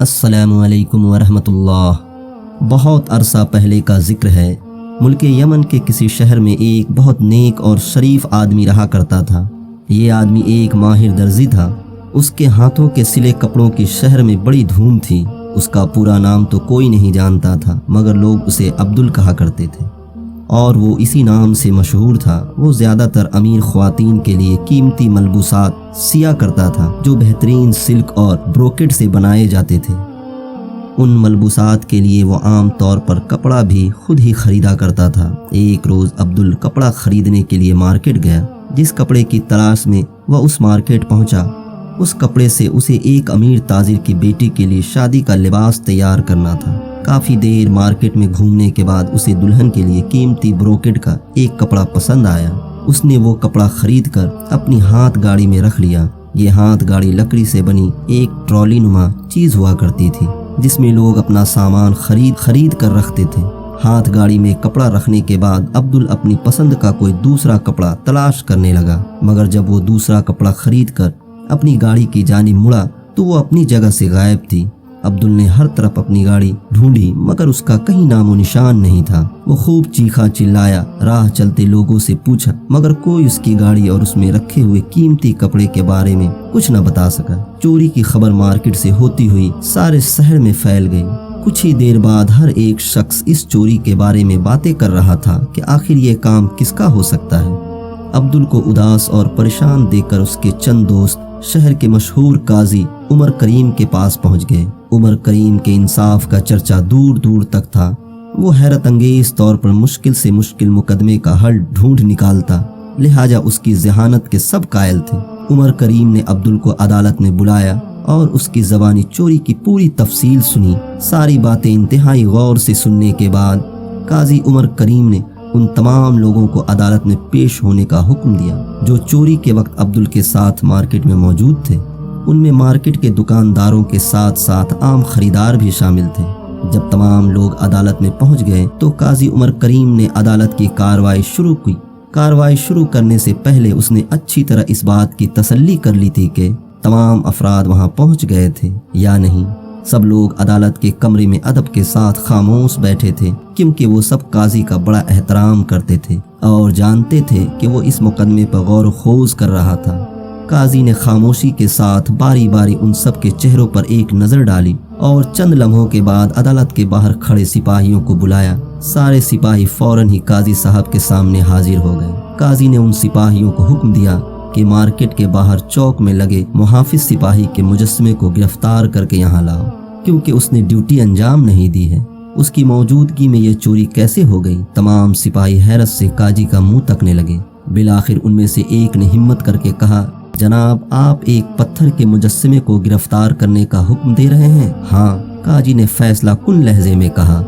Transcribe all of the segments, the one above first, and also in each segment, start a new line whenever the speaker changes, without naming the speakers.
السلام علیکم ورحمۃ اللہ۔ بہت عرصہ پہلے کا ذکر ہے، ملک یمن کے کسی شہر میں ایک بہت نیک اور شریف آدمی رہا کرتا تھا۔ یہ آدمی ایک ماہر درزی تھا۔ اس کے ہاتھوں کے سلے کپڑوں کی شہر میں بڑی دھوم تھی۔ اس کا پورا نام تو کوئی نہیں جانتا تھا، مگر لوگ اسے عبدل کہا کرتے تھے، اور وہ اسی نام سے مشہور تھا۔ وہ زیادہ تر امیر خواتین کے لیے قیمتی ملبوسات سیا کرتا تھا، جو بہترین سلک اور بروکٹ سے بنائے جاتے تھے۔ ان ملبوسات کے لیے وہ عام طور پر کپڑا بھی خود ہی خریدا کرتا تھا۔ ایک روز عبدل کپڑا خریدنے کے لیے مارکیٹ گیا۔ جس کپڑے کی تلاش میں وہ اس مارکیٹ پہنچا، اس کپڑے سے اسے ایک امیر تاجر کی بیٹی کے لیے شادی کا لباس تیار کرنا تھا۔ کافی دیر مارکیٹ میں گھومنے کے بعد اسے دلہن کے لیے قیمتی بروکٹ کا ایک کپڑا پسند آیا۔ اس نے وہ کپڑا خرید کر اپنی ہاتھ گاڑی میں رکھ لیا۔ یہ ہاتھ گاڑی لکڑی سے بنی ایک ٹرالی نما چیز ہوا کرتی تھی، جس میں لوگ اپنا سامان خرید کر رکھتے تھے۔ ہاتھ گاڑی میں کپڑا رکھنے کے بعد عبدل اپنی پسند کا کوئی دوسرا کپڑا تلاش کرنے لگا، مگر جب وہ دوسرا کپڑا خرید کر اپنی گاڑی کی جانب مڑا تو وہ اپنی جگہ سے غائب تھی۔ عبدل نے ہر طرف اپنی گاڑی ڈھونڈی، مگر اس کا کہیں نام و نشان نہیں تھا۔ وہ خوب چیخا چلایا، راہ چلتے لوگوں سے پوچھا، مگر کوئی اس کی گاڑی اور اس میں رکھے ہوئے قیمتی کپڑے کے بارے میں کچھ نہ بتا سکا۔ چوری کی خبر مارکیٹ سے ہوتی ہوئی سارے شہر میں پھیل گئی۔ کچھ ہی دیر بعد ہر ایک شخص اس چوری کے بارے میں باتیں کر رہا تھا کہ آخر یہ کام کس کا ہو سکتا ہے۔ عبدل کو اداس اور پریشان دیکھ کر اس کے چند دوست شہر کے مشہور قاضی عمر کریم کے پاس پہنچ گئے۔ عمر کریم کے انصاف کا چرچا دور دور تک تھا۔ وہ حیرت انگیز طور پر مشکل سے مشکل مقدمے کا حل ڈھونڈ نکالتا، لہٰذا اس کی ذہانت کے سب قائل تھے۔ عمر کریم نے عبدل کو عدالت میں بلایا اور اس کی زبانی چوری کی پوری تفصیل سنی۔ ساری باتیں انتہائی غور سے سننے کے بعد قاضی عمر کریم نے ان تمام لوگوں کو عدالت میں پیش ہونے کا حکم دیا جو چوری کے وقت عبدل کے ساتھ مارکیٹ میں موجود تھے۔ ان میں مارکیٹ کے دکانداروں کے ساتھ ساتھ عام خریدار بھی شامل تھے۔ جب تمام لوگ عدالت میں پہنچ گئے تو قاضی عمر کریم نے عدالت کی کارروائی شروع کی۔ کارروائی شروع کرنے سے پہلے اس نے اچھی طرح اس بات کی تسلی کر لی تھی کہ تمام افراد وہاں پہنچ گئے تھے یا نہیں۔ سب لوگ عدالت کے کمرے میں ادب کے ساتھ خاموش بیٹھے تھے، کیونکہ وہ سب قاضی کا بڑا احترام کرتے تھے اور جانتے تھے کہ وہ اس مقدمے پر غور و خوض کر رہا تھا۔ قاضی نے خاموشی کے ساتھ باری باری ان سب کے چہروں پر ایک نظر ڈالی اور چند لمحوں کے بعد عدالت کے باہر کھڑے سپاہیوں کو بلایا۔ سارے سپاہی فوراً ہی قاضی صاحب کے سامنے حاضر ہو گئے۔ قاضی نے ان سپاہیوں کو حکم دیا کہ مارکیٹ کے باہر چوک میں لگے محافظ سپاہی کے مجسمے کو گرفتار کر کے یہاں لاؤ، کیونکہ اس نے ڈیوٹی انجام نہیں دی ہے۔ اس کی موجودگی میں یہ چوری کیسے ہو گئی؟ تمام سپاہی حیرت سے قاضی کا منہ تکنے لگے۔ بالآخر ان میں سے ایک نے ہمت کر کے کہا، جناب، آپ ایک پتھر کے مجسمے کو گرفتار کرنے کا حکم دے رہے ہیں؟ ہاں، قاضی نے فیصلہ کن لہجے میں کہا۔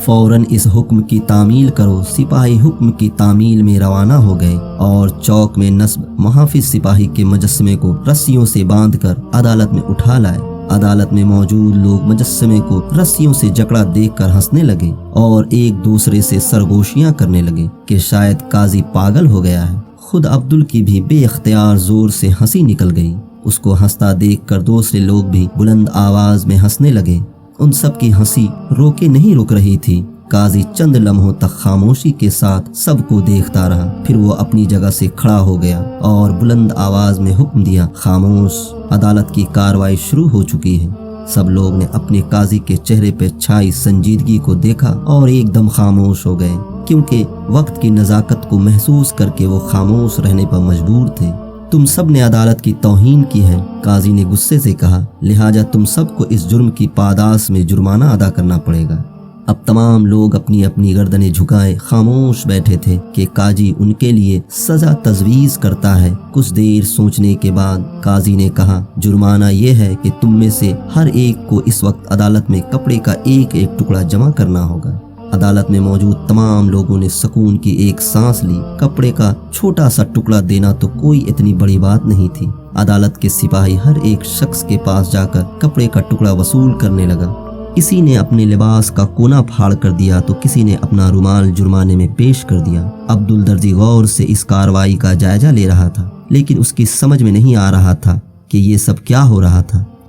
فوراً اس حکم کی تعمیل کرو۔ سپاہی حکم کی تعمیل میں روانہ ہو گئے اور چوک میں نصب محافظ سپاہی کے مجسمے کو رسیوں سے باندھ کر عدالت میں اٹھا لائے۔ عدالت میں موجود لوگ مجسمے کو رسیوں سے جکڑا دیکھ کر ہنسنے لگے اور ایک دوسرے سے سرگوشیاں کرنے لگے کہ شاید قاضی پاگل ہو گیا ہے۔ خود عبدل کی بھی بے اختیار زور سے ہنسی نکل گئی۔ اس کو ہنستا دیکھ کر دوسرے لوگ بھی بلند آواز میں ہنسنے لگے۔ ان سب کی ہنسی روکے نہیں رک رہی تھی۔ قاضی چند لمحوں تک خاموشی کے ساتھ سب کو دیکھتا رہا، پھر وہ اپنی جگہ سے کھڑا ہو گیا اور بلند آواز میں حکم دیا، خاموش، عدالت کی کارروائی شروع ہو چکی ہے۔ سب لوگ نے اپنے قاضی کے چہرے پہ چھائی سنجیدگی کو دیکھا اور ایک دم خاموش ہو گئے، کیونکہ وقت کی نزاکت کو محسوس کر کے وہ خاموش رہنے پر مجبور تھے۔ تم سب نے عدالت کی توہین کی ہے، قاضی نے غصے سے کہا، لہٰذا تم سب کو اس جرم کی پاداش میں جرمانہ ادا کرنا پڑے گا۔ اب تمام لوگ اپنی اپنی گردنیں جھکائے خاموش بیٹھے تھے کہ قاضی ان کے لیے سزا تجویز کرتا ہے۔ کچھ دیر سوچنے کے بعد قاضی نے کہا، جرمانہ یہ ہے کہ تم میں سے ہر ایک کو اس وقت عدالت میں کپڑے کا ایک ایک ٹکڑا جمع کرنا ہوگا۔ عدالت میں موجود تمام لوگوں نے سکون کی ایک سانس لی۔ کپڑے کا چھوٹا سا ٹکڑا دینا تو کوئی اتنی بڑی بات نہیں تھی۔ عدالت کے سپاہی ہر ایک شخص کے پاس جا کر کپڑے کا ٹکڑا وصول کرنے لگا۔ کسی نے اپنے لباس کا کونا پھاڑ کر دیا تو کسی نے اپنا رومال جرمانے میں پیش کر دیا۔ عبدل درزی غور سے اس کارروائی کا جائزہ لے رہا تھا، لیکن اس کی سمجھ میں نہیں آ رہا تھا کہ یہ سب کیا ہو رہا تھا۔